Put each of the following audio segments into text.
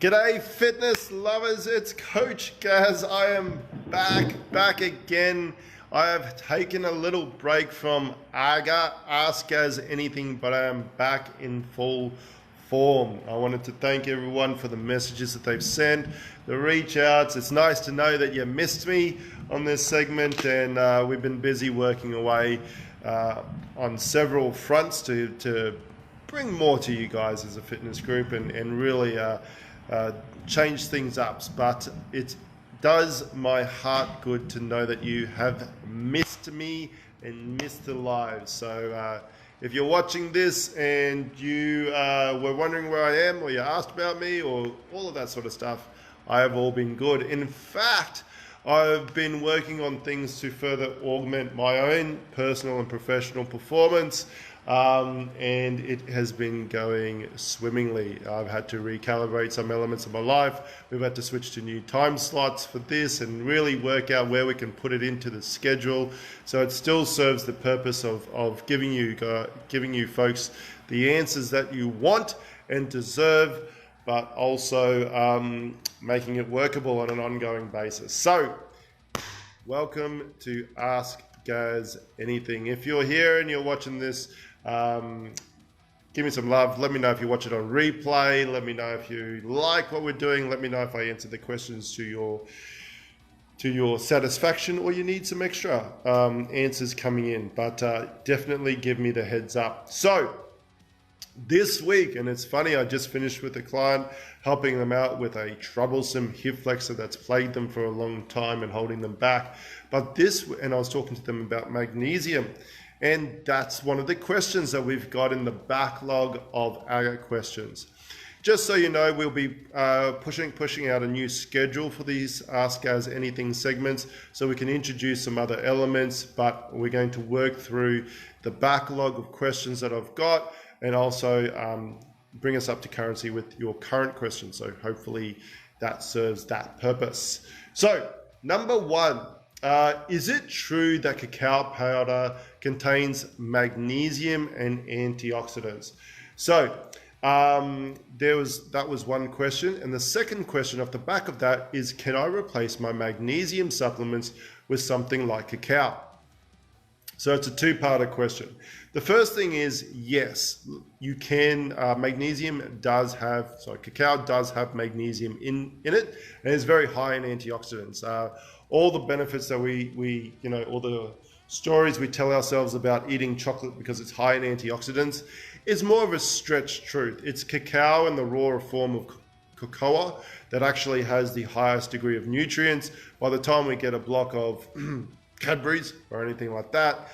G'day fitness lovers, it's Coach Gaz. I am back again. I have taken a little break from AGA, Ask Gaz Anything, but I am back in full form. I wanted to thank everyone for the messages that they've sent, the reach outs. It's nice to know that you missed me on this segment, and we've been busy working away on several fronts to bring more to you guys as a fitness group and really change things up. But it does my heart good to know that you have missed me and missed the live. So if you're watching this and you were wondering where I am, or you asked about me, or all of that sort of stuff, I have all been good. In fact, I've been working on things to further augment my own personal and professional performance, and it has been going swimmingly. I've had to recalibrate some elements of my life. We've had to switch to new time slots for this and really work out where we can put it into the schedule, so it still serves the purpose of giving you folks the answers that you want and deserve, but also making it workable on an ongoing basis. So welcome to Ask Gaz Anything. If you're here and you're watching this, give me some love. Let me know if you watch it on replay. Let me know if you like what we're doing. Let me know if I answered the questions to your satisfaction, or you need some extra answers coming in. But definitely give me the heads up. So this week, and it's funny, I just finished with a client helping them out with a troublesome hip flexor that's plagued them for a long time and holding them back. And I was talking to them about magnesium, and that's one of the questions that we've got in the backlog of AGA questions. Just so you know, we'll be pushing out a new schedule for these Ask Gaz Anything segments, so we can introduce some other elements, but we're going to work through the backlog of questions that I've got, and also bring us up to currency with your current questions. So hopefully that serves that purpose. So number one, is it true that cacao powder contains magnesium and antioxidants? So that was one question. And the second question off the back of that is, can I replace my magnesium supplements with something like cacao? So it's a two-parter question. The first thing is, yes, you can. Cacao does have magnesium in it, and it's very high in antioxidants. All the benefits that all the stories we tell ourselves about eating chocolate because it's high in antioxidants is more of a stretched truth. It's cacao in the raw form of cocoa that actually has the highest degree of nutrients. By the time we get a block of Cadbury's or anything like that,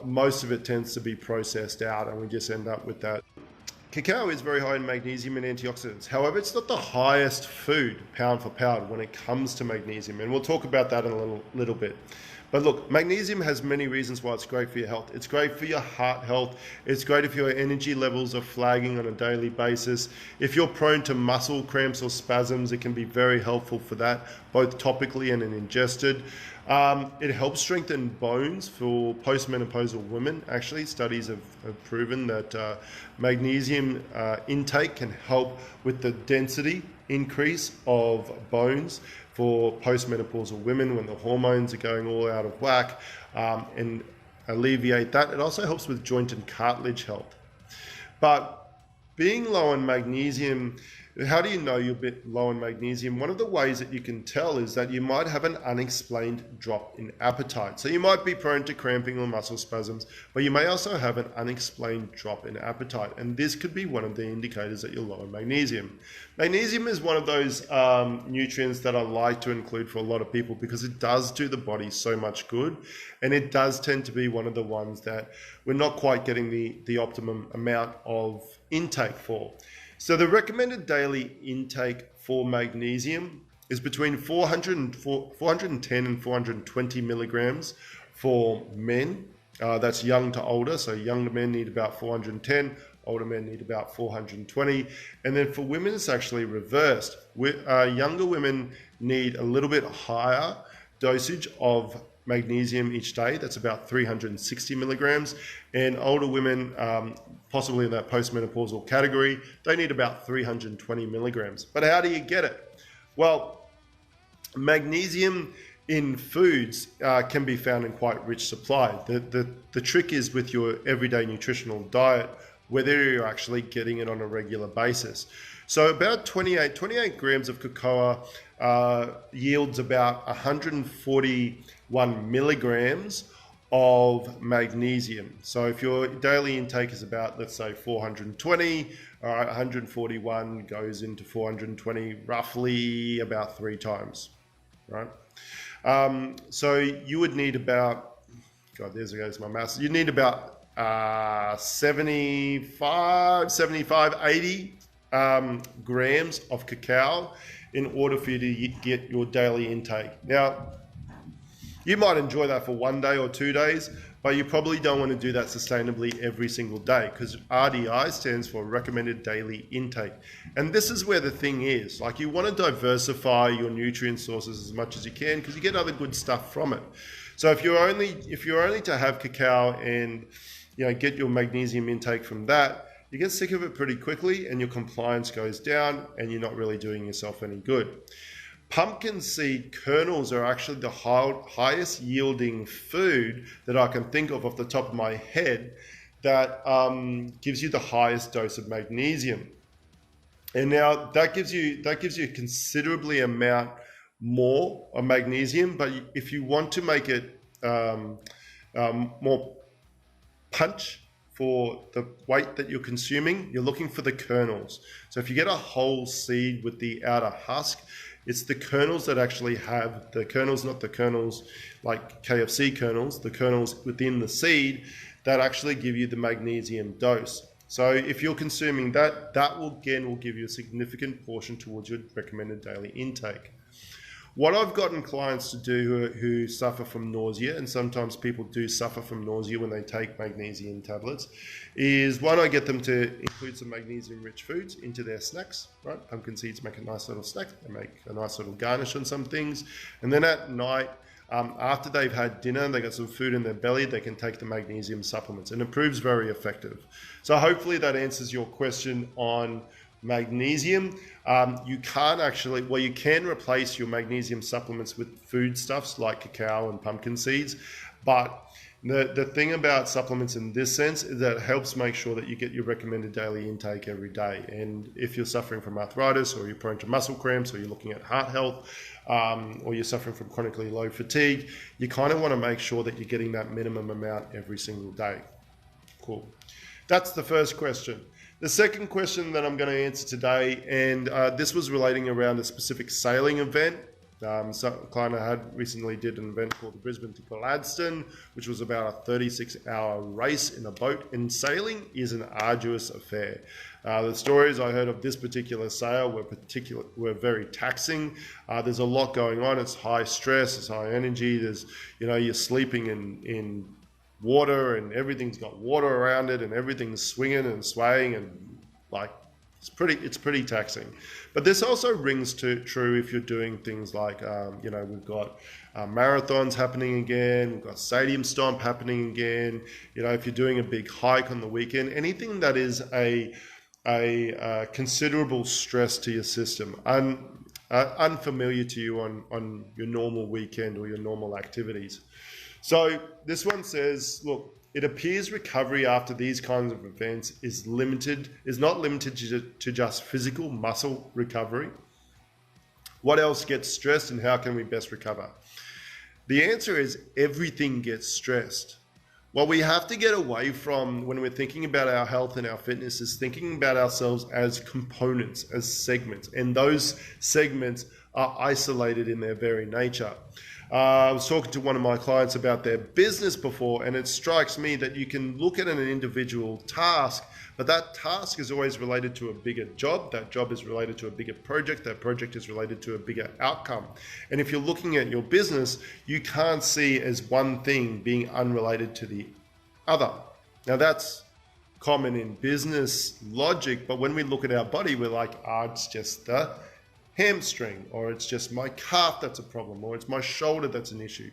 most of it tends to be processed out, and we just end up with that. Cacao is very high in magnesium and antioxidants. However, it's not the highest food pound for pound when it comes to magnesium, and we'll talk about that in a little bit. But look, magnesium has many reasons why it's great for your health. It's great for your heart health. It's great if your energy levels are flagging on a daily basis. If you're prone to muscle cramps or spasms, it can be very helpful for that, both topically and ingested. It helps strengthen bones for postmenopausal women. Actually, studies have proven that magnesium intake can help with the density increase of bones for postmenopausal women when the hormones are going all out of whack, and alleviate that. It also helps with joint and cartilage health. But being low in magnesium, how do you know you're a bit low in magnesium? One of the ways that you can tell is that you might have an unexplained drop in appetite. So you might be prone to cramping or muscle spasms, but you may also have an unexplained drop in appetite. And this could be one of the indicators that you're low in magnesium. Magnesium is one of those nutrients that I like to include for a lot of people because it does do the body so much good. And it does tend to be one of the ones that we're not quite getting the optimum amount of intake for. So the recommended daily intake for magnesium is between 410 and 420 milligrams for men. That's young to older. So younger men need about 410, older men need about 420. And then for women, it's actually reversed. Younger women need a little bit higher dosage of magnesium each day. That's about 360 milligrams. And older women, possibly in that postmenopausal category, they need about 320 milligrams. But how do you get it? Well, magnesium in foods can be found in quite rich supply. The trick is with your everyday nutritional diet, whether you're actually getting it on a regular basis. So about 28 grams of cacao yields about 141 milligrams of magnesium. So if your daily intake is about, let's say 420, all right, 141 goes into 420 roughly about 3 times, right? So you would need about, God, there goes my maths. You need about 80 grams of cacao in order for you to get your daily intake. Now, you might enjoy that for 1 day or 2 days, but you probably don't want to do that sustainably every single day, because RDI stands for recommended daily intake. And this is where the thing is, like, you want to diversify your nutrient sources as much as you can, because you get other good stuff from it. So if you're only to have cacao and, you know, get your magnesium intake from that, you get sick of it pretty quickly and your compliance goes down and you're not really doing yourself any good. Pumpkin seed kernels are actually the highest yielding food that I can think of off the top of my head that gives you the highest dose of magnesium. And now that gives you a considerably amount more of magnesium, but if you want to make it more punch for the weight that you're consuming, you're looking for the kernels. So if you get a whole seed with the outer husk, it's the kernels that actually have the kernels, not the kernels like KFC kernels, the kernels within the seed that actually give you the magnesium dose. So if you're consuming that, that will give you a significant portion towards your recommended daily intake. What I've gotten clients to do who suffer from nausea, and sometimes people do suffer from nausea when they take magnesium tablets, is one, I get them to include some magnesium-rich foods into their snacks, right? Pumpkin seeds make a nice little snack. They make a nice little garnish on some things. And then at night, after they've had dinner, they got some food in their belly, they can take the magnesium supplements, and it proves very effective. So hopefully that answers your question on magnesium. You can't actually, well, you can replace your magnesium supplements with foodstuffs like cacao and pumpkin seeds, but the thing about supplements in this sense is that it helps make sure that you get your recommended daily intake every day. And if you're suffering from arthritis, or you're prone to muscle cramps, or you're looking at heart health, or you're suffering from chronically low fatigue, you kind of want to make sure that you're getting that minimum amount every single day. Cool. That's the first question. The second question that I'm going to answer today, and this was relating around a specific sailing event. So a client I had recently did an event called the Brisbane to Gladstone, which was about a 36-hour race in a boat. And sailing is an arduous affair. The stories I heard of this particular sail were very taxing. There's a lot going on. It's high stress, it's high energy. There's, you know, you're sleeping in water and everything's got water around it and everything's swinging and swaying, and like it's pretty taxing. But this also rings true if you're doing things like you know, we've got marathons happening again, we've got stadium stomp happening again. You know, if you're doing a big hike on the weekend, anything that is a considerable stress to your system, unfamiliar to you on your normal weekend or your normal activities. So this one says, look, it appears recovery after these kinds of events is not limited to just physical muscle recovery. What else gets stressed and how can we best recover? The answer is everything gets stressed. What we have to get away from when we're thinking about our health and our fitness is thinking about ourselves as components, as segments, and those segments are isolated in their very nature. I was talking to one of my clients about their business before, and it strikes me that you can look at an individual task, but that task is always related to a bigger job. That job is related to a bigger project. That project is related to a bigger outcome. And if you're looking at your business, you can't see as one thing being unrelated to the other. Now that's common in business logic, but when we look at our body, we're like, it's just the hamstring, or it's just my calf that's a problem, or it's my shoulder that's an issue.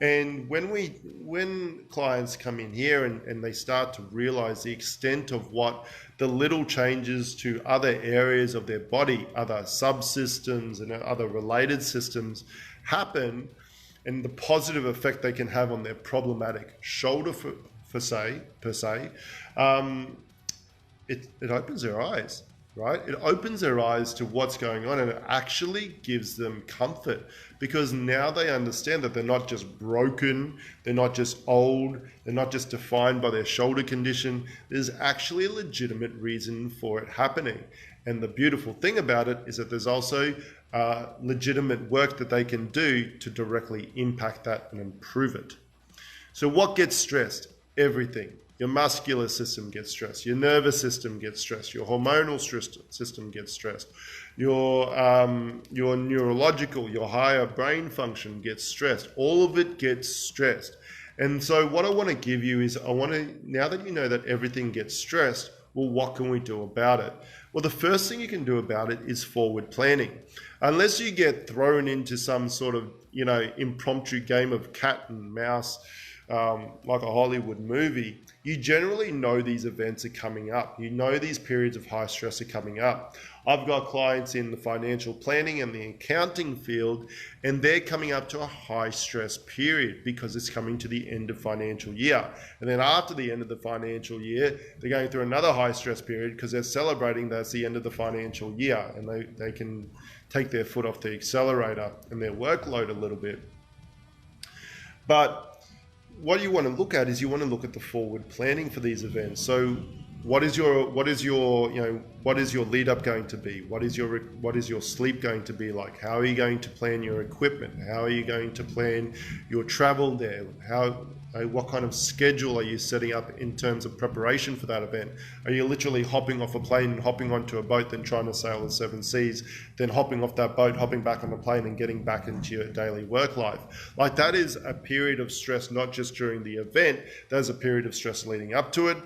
And when clients come in here and they start to realize the extent of what the little changes to other areas of their body, other subsystems and other related systems happen, and the positive effect they can have on their problematic shoulder per se, it opens their eyes, right? It opens their eyes to what's going on, and it actually gives them comfort, because now they understand that they're not just broken, they're not just old, they're not just defined by their shoulder condition. There's actually a legitimate reason for it happening. And the beautiful thing about it is that there's also legitimate work that they can do to directly impact that and improve it. So what gets stressed? Everything. Your muscular system gets stressed. Your nervous system gets stressed. Your hormonal system gets stressed. Your neurological, your higher brain function gets stressed. All of it gets stressed. And so what I want to give you is, now that you know that everything gets stressed, well, what can we do about it? Well, the first thing you can do about it is forward planning. Unless you get thrown into some sort of, impromptu game of cat and mouse, like a Hollywood movie, you generally know these events are coming up. You know these periods of high stress are coming up. I've got clients in the financial planning and the accounting field, and they're coming up to a high stress period because it's coming to the end of financial year. And then after the end of the financial year, they're going through another high stress period because they're celebrating that's the end of the financial year, and they can take their foot off the accelerator and their workload a little bit. But what you want to look at is you want to look at the forward planning for these events. So what is your lead up going to be? What is your sleep going to be like? How are you going to plan your equipment? How are you going to plan your travel there? What kind of schedule are you setting up in terms of preparation for that event? Are you literally hopping off a plane and hopping onto a boat, then trying to sail the 7 seas, then hopping off that boat, hopping back on the plane and getting back into your daily work life? Like, that is a period of stress, not just during the event. There's a period of stress leading up to it,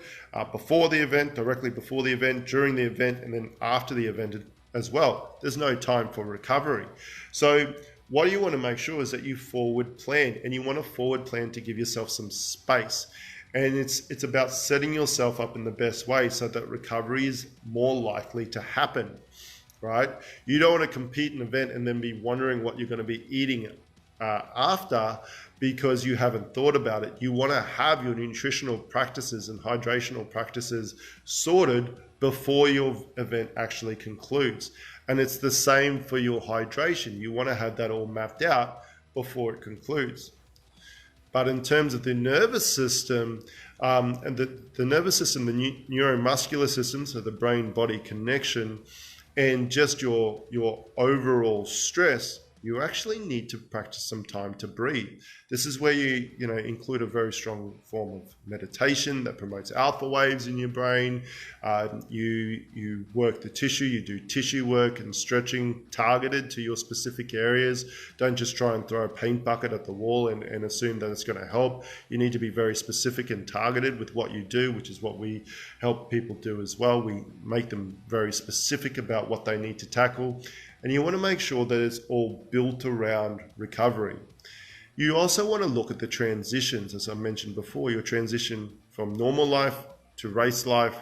before the event, directly before the event, during the event, and then after the event as well. There's no time for recovery. So what you want to make sure is that you forward plan, and you want to forward plan to give yourself some space. And it's about setting yourself up in the best way so that recovery is more likely to happen, right? You don't want to compete an event and then be wondering what you're going to be eating after because you haven't thought about it. You want to have your nutritional practices and hydrational practices sorted before your event actually concludes. And it's the same for your hydration. You want to have that all mapped out before it concludes. But in terms of the nervous system, and the nervous system, the neuromuscular system, so the brain-body connection, and just your overall stress, you actually need to practice some time to breathe. This is where you include a very strong form of meditation that promotes alpha waves in your brain. You work the tissue, you do tissue work and stretching targeted to your specific areas. Don't just try and throw a paint bucket at the wall and assume that it's going to help. You need to be very specific and targeted with what you do, which is what we help people do as well. We make them very specific about what they need to tackle. And you want to make sure that it's all built around recovery. You also want to look at the transitions, as I mentioned before, your transition from normal life to race life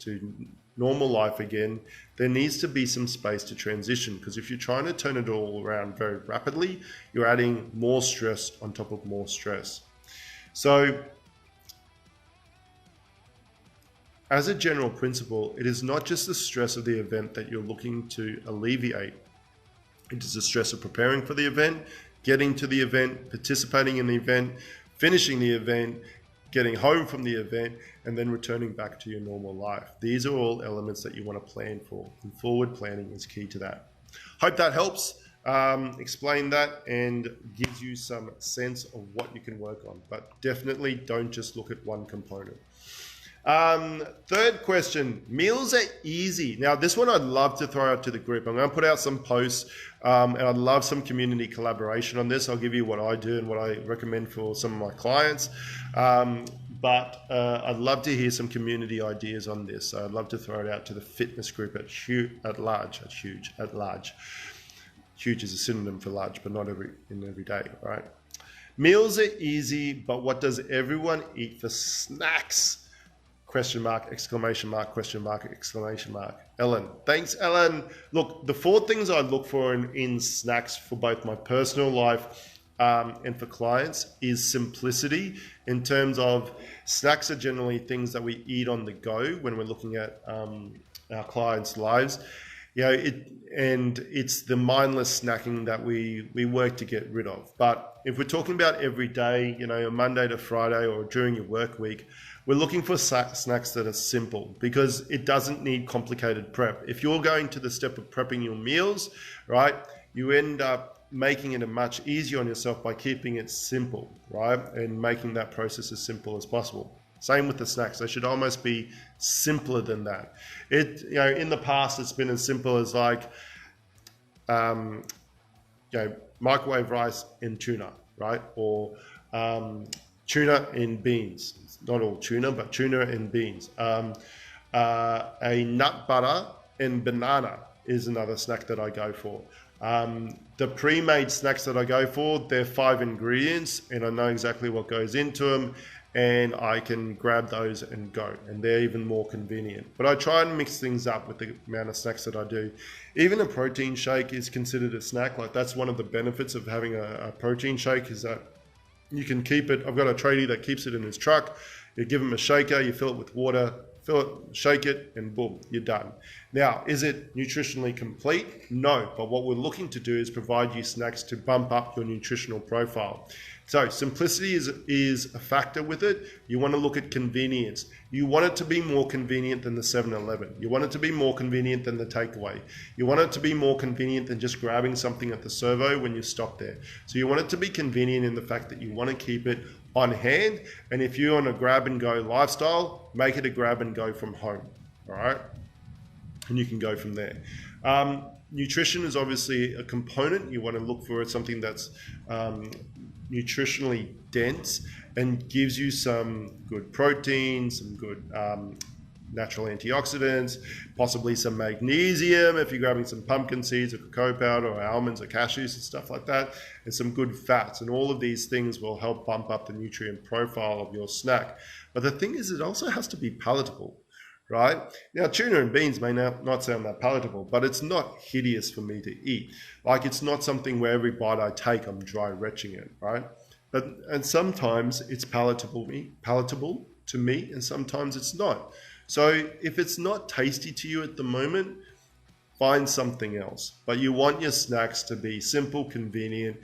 to normal life again. There needs to be some space to transition, because if you're trying to turn it all around very rapidly, you're adding more stress on top of more stress. So, as a general principle, it is not just the stress of the event that you're looking to alleviate. It is the stress of preparing for the event, getting to the event, participating in the event, finishing the event, getting home from the event, and then returning back to your normal life. These are all elements that you want to plan for, and forward planning is key to that. Hope that helps explain that and gives you some sense of what you can work on, but definitely don't just look at one component. Third question, meals are easy. Now, this one I'd love to throw out to the group. I'm going to put out some posts, and I'd love some community collaboration on this. I'll give you what I do and what I recommend for some of my clients. But I'd love to hear some community ideas on this. So I'd love to throw it out to the fitness group at large. Huge is a synonym for large, but not in every day, right? Meals are easy, but what does everyone eat for snacks? Question mark, exclamation mark, question mark, exclamation mark. Ellen. Thanks, Ellen. Look, the 4 things I look for in snacks for both my personal life and for clients is simplicity, in terms of snacks are generally things that we eat on the go when we're looking at our clients' lives. You know, it's the mindless snacking that we work to get rid of. But if we're talking about every day, you know, Monday to Friday or during your work week, we're looking for snacks that are simple, because it doesn't need complicated prep. If you're going to the step of prepping your meals, right, you end up making it much easier on yourself by keeping it simple, right, and making that process as simple as possible. Same with the snacks. They should almost be simpler than that. You know, in the past, it's been as simple as like, you know, microwave rice and tuna, right? Or tuna and beans. It's not all tuna, but tuna and beans. A nut butter and banana is another snack that I go for. The pre-made snacks that I go for, they're 5 ingredients, and I know exactly what goes into them, and I can grab those and go, and they're even more convenient. But I try and mix things up with the amount of snacks that I do. Even a protein shake is considered a snack. Like, that's one of the benefits of having a protein shake, is that you can keep it. I've got a tradie that keeps it in his truck. You give him a shaker, you fill it with water, fill it, shake it, and boom, you're done. Now, is it nutritionally complete? No, but what we're looking to do is provide you snacks to bump up your nutritional profile. So simplicity is a factor with it. You want to look at convenience. You want it to be more convenient than the 7-Eleven. You want it to be more convenient than the takeaway. You want it to be more convenient than just grabbing something at the servo when you stop there. So you want it to be convenient in the fact that you want to keep it on hand. And if you're on a grab and go lifestyle, make it a grab and go from home. All right. And you can go from there. Nutrition is obviously a component. You want to look for something that's nutritionally dense and gives you some good protein, some good natural antioxidants, possibly some magnesium if you're grabbing some pumpkin seeds or cacao powder or almonds or cashews and stuff like that, and some good fats. And all of these things will help bump up the nutrient profile of your snack. But the thing is, it also has to be palatable. Right? Now, tuna and beans may not sound that palatable, but it's not hideous for me to eat. Like, it's not something where every bite I take, I'm dry retching it, right? And sometimes it's palatable to me, and sometimes it's not. So if it's not tasty to you at the moment, find something else. But you want your snacks to be simple, convenient,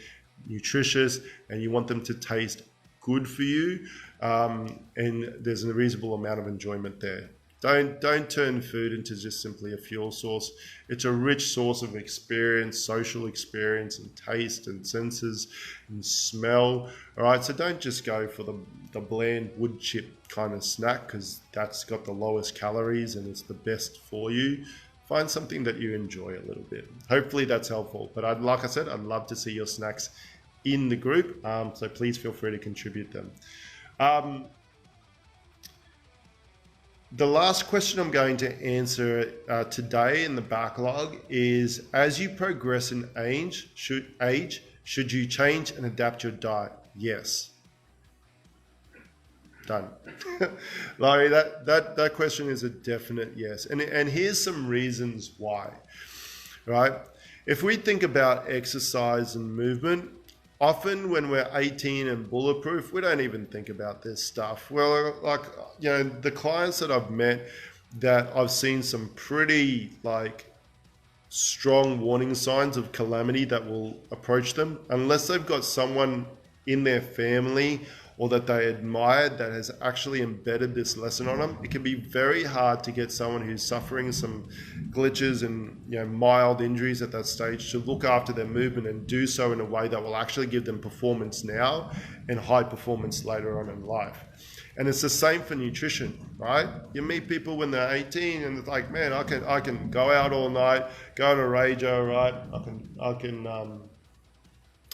nutritious, and you want them to taste good for you. And there's a reasonable amount of enjoyment there. Don't turn food into just simply a fuel source. It's a rich source of experience, social experience, and taste and senses and smell. All right, so don't just go for the bland wood chip kind of snack, because that's got the lowest calories and it's the best for you. Find something that you enjoy a little bit. Hopefully that's helpful. But like I said, I'd love to see your snacks in the group. So please feel free to contribute them. The last question I'm going to answer today in the backlog is, as you progress in age, should you change and adapt your diet? Yes. Done. Larry, that question is a definite yes. And here's some reasons why, right? If we think about exercise and movement, often when we're 18 and bulletproof, we don't even think about this stuff. Well, like, you know, the clients that I've met that I've seen some pretty like strong warning signs of calamity that will approach them, unless they've got someone in their family or that they admired that has actually embedded this lesson on them. It can be very hard to get someone who's suffering some glitches and, you know, mild injuries at that stage to look after their movement and do so in a way that will actually give them performance now and high performance later on in life. And it's the same for nutrition, right? You meet people when they're 18 and it's like, man, I can go out all night, go on a rager, right?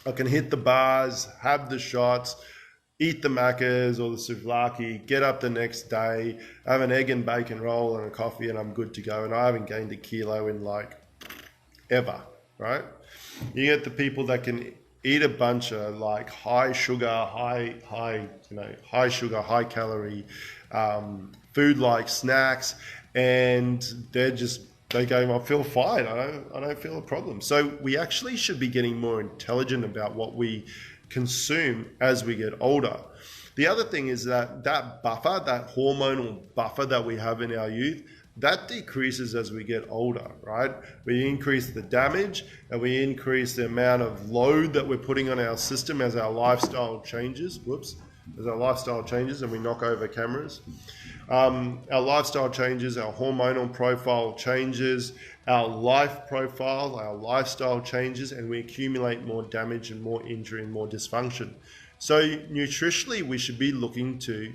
I can hit the bars, have the shots, eat the macas or the souvlaki, get up the next day, have an egg and bacon roll and a coffee, and I'm good to go. And I haven't gained a kilo in like ever, right? You get the people that can eat a bunch of like high sugar, high sugar, high calorie food like snacks, and they go, I feel fine. I don't feel a problem. So we actually should be getting more intelligent about what we consume as we get older. The other thing is that buffer, that hormonal buffer that we have in our youth, that decreases as we get older, right? We increase the damage and we increase the amount of load that we're putting on our system as our lifestyle changes. As our lifestyle changes and we knock over cameras. Our lifestyle changes, our hormonal profile changes, our life profile, our lifestyle changes, and we accumulate more damage and more injury and more dysfunction. So nutritionally, we should be looking to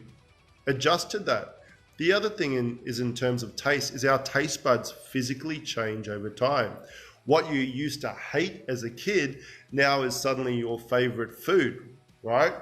adjust to that. The other thing is in terms of taste, is our taste buds physically change over time. What you used to hate as a kid now is suddenly your favorite food, right?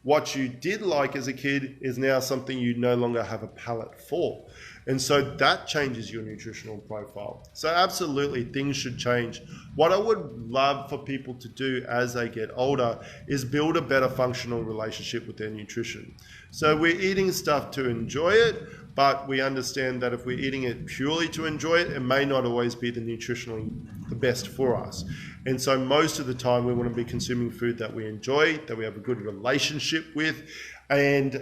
What you did like as a kid is now something you no longer have a palate for. And so that changes your nutritional profile. So absolutely, things should change. What I would love for people to do as they get older is build a better functional relationship with their nutrition. So we're eating stuff to enjoy it, but we understand that if we're eating it purely to enjoy it, it may not always be the nutritionally the best for us. And so most of the time we want to be consuming food that we enjoy, that we have a good relationship with, and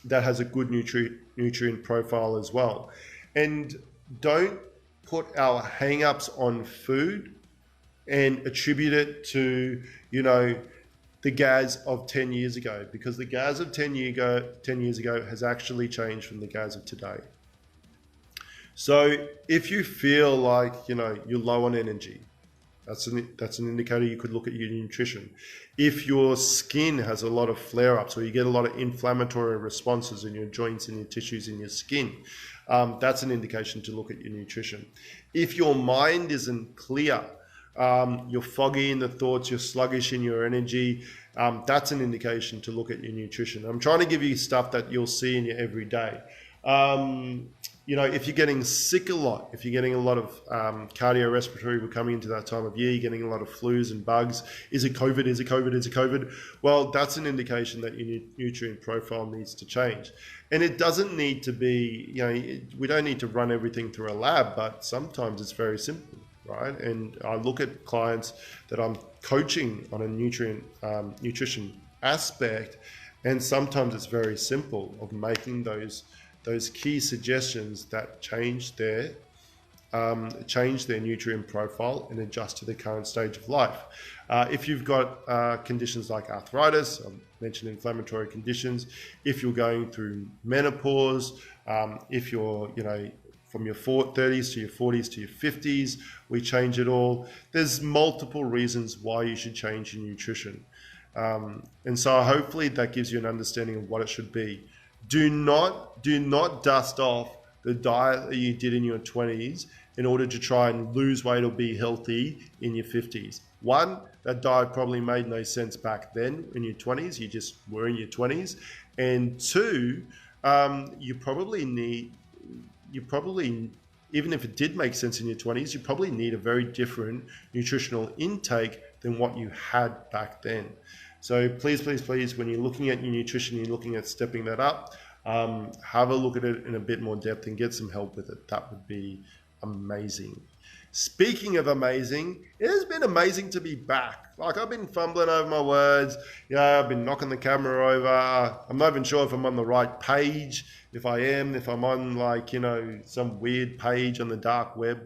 that has a good nutrient profile as well. And don't put our hang-ups on food and attribute it to, the Gaz of 10 years ago, because the Gaz of 10 years ago has actually changed from the Gaz of today. So if you feel like, you're low on energy, that's an indicator you could look at your nutrition. If your skin has a lot of flare-ups or you get a lot of inflammatory responses in your joints and your tissues in your skin, that's an indication to look at your nutrition. If your mind isn't clear, you're foggy in the thoughts, you're sluggish in your energy, that's an indication to look at your nutrition. I'm trying to give you stuff that you'll see in your everyday. If you're getting sick a lot, if you're getting a lot of cardiorespiratory, we're coming into that time of year, you're getting a lot of flus and bugs. Is it COVID? Is it COVID? Is it COVID? Well, that's an indication that your nutrient profile needs to change. And it doesn't need to be, we don't need to run everything through a lab, but sometimes it's very simple, right? And I look at clients that I'm coaching on a nutrition aspect, and sometimes it's very simple of making those key suggestions that change their nutrient profile and adjust to the current stage of life. If you've got conditions like arthritis, I mentioned inflammatory conditions, if you're going through menopause, if you're, from your 30s to your 40s to your 50s, we change it all. There's multiple reasons why you should change your nutrition. And so hopefully that gives you an understanding of what it should be. Do not dust off the diet that you did in your 20s in order to try and lose weight or be healthy in your 50s. One, that diet probably made no sense back then in your 20s. You just were in your 20s. And two, you probably, even if it did make sense in your 20s, you probably need a very different nutritional intake than what you had back then. So please, when you're looking at your nutrition, you're looking at stepping that up, have a look at it in a bit more depth and get some help with it. That would be amazing. Speaking of amazing, it has been amazing to be back. Like, I've been fumbling over my words. I've been knocking the camera over. I'm not even sure if I'm on the right page. If I am, if I'm on some weird page on the dark web,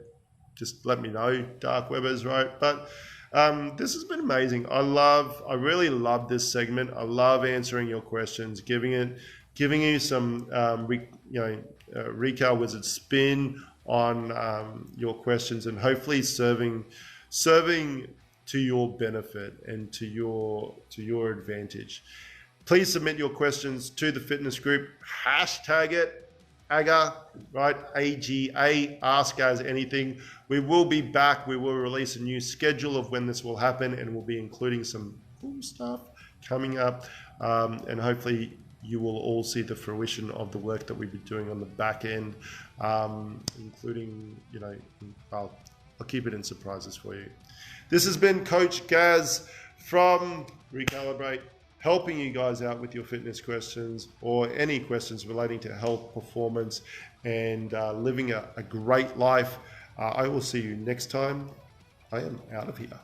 just let me know, dark webbers, right? But this has been amazing. I really love this segment. I love answering your questions, giving you some Recal Wizard spin on your questions, and hopefully serving to your benefit and to your advantage. Please submit your questions to the fitness group. Hashtag it, AGA, right? AGA, Ask As Anything. We will be back. We will release a new schedule of when this will happen, and we'll be including some cool stuff coming up. And hopefully you will all see the fruition of the work that we've been doing on the back end, including, I'll keep it in surprises for you. This has been Coach Gaz from Recalibrate, helping you guys out with your fitness questions or any questions relating to health, performance, and living a great life. I will see you next time. I am out of here.